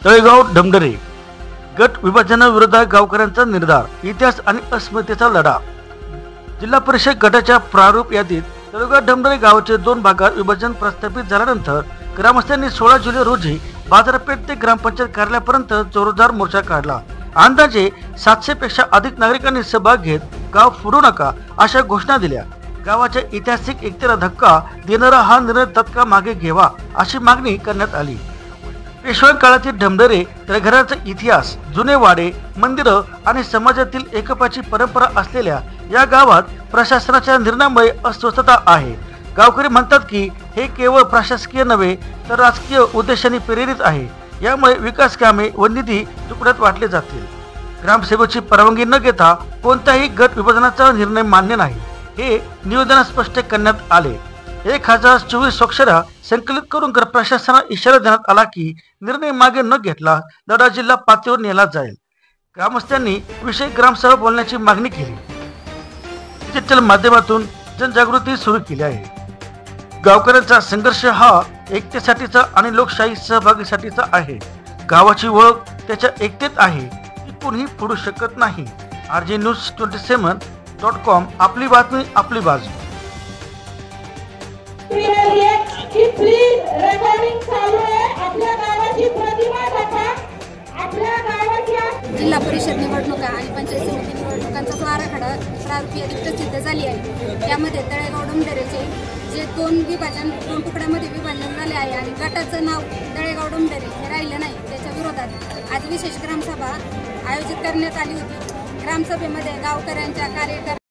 तळेगाव ढमढरे गट विभाजनाविरोधात गावकऱ्यांचा निर्धार, इतिहास आणि अस्मितेचा लढा। जिल्हा परिषद गटाच्या प्रारूप यादीत तळेगाव ढमढरे गावाचे 2 भागात विभाजन प्रस्थापित झाल्यानंतर ग्रामस्थांनी 16 जुलै रोजी बाजारपेठ ते ग्रामपंचायत कार्यालयापर्यंत जोरदार मोर्चा काढला। अंदाजे 700 पेक्षा अधिक नागरिकांनी सहभाग घेत गाव फोडू नका अशा घोषणा दिल्या। गावाच्या ऐतिहासिक एकतेला धक्का देणारा हा निर्णय तत्काळ मागे घ्यावा अशी मागणी करण्यात आली। पेशवा काळातील ढमढरे तळेघराचा इतिहास, जुने वाडे, मंदिरं आणि समाजातील एकोप्याची परंपरा असलेल्या या गावात प्रशासनाच्या निर्णयामुळे अस्वस्थता आहे। गावकरी म्हणतात की हे केवळ प्रशासकीय नव्हे तर राजकीय उद्देशाने प्रेरित आहे। यामुळे विकास कामे व निधी तुकड्यात वाटले जातील। ग्रामसेवकाची परवानगी न घेता कोणत्याही गट विभाजनाचा निर्णय मान्य नाही, हे निवेदनात स्पष्ट करण्यात आले। 1024 स्वाक्षऱ्या संकलित करून प्रशासनाला इशारा देण्यात आला की निर्णय मागे न घेतला लढा जिल्हा पातळीवर नेला जाईल। ग्रामस्थांनी विषय ग्रामसभा बोलण्याची मागणी केली। डिजिटल माध्यमातून जनजागृती सुरू केली आहे। गावकऱ्यांचा संघर्ष हा एकतेसाठीचा आणि लोकशाही सहभागीसाठीचा आहे। गावाची ओळख त्याच्या एकतेत आहे, ती कोणीही फोडू शकत नाही। RJNews27.com आपली बातमी आपली बाजू। जिल्हा परिषद निवडणुका आणि पंचायत समिती निवडणुकांचा आराखडा प्रारूप यादी प्रसिद्ध झाली आहे। त्यामध्ये तळेगाव ढमढरेचे जे 2 तुकड्यामध्ये विभाजन झाले आहे आणि गटाचं नाव तळेगाव ढमढरे हे राहिलं नाही, त्याच्या विरोधात आज विशेष ग्रामसभा आयोजित करण्यात आली होती। ग्रामसभेमध्ये गावकऱ्यांच्या कार्यकर्त्यांच्या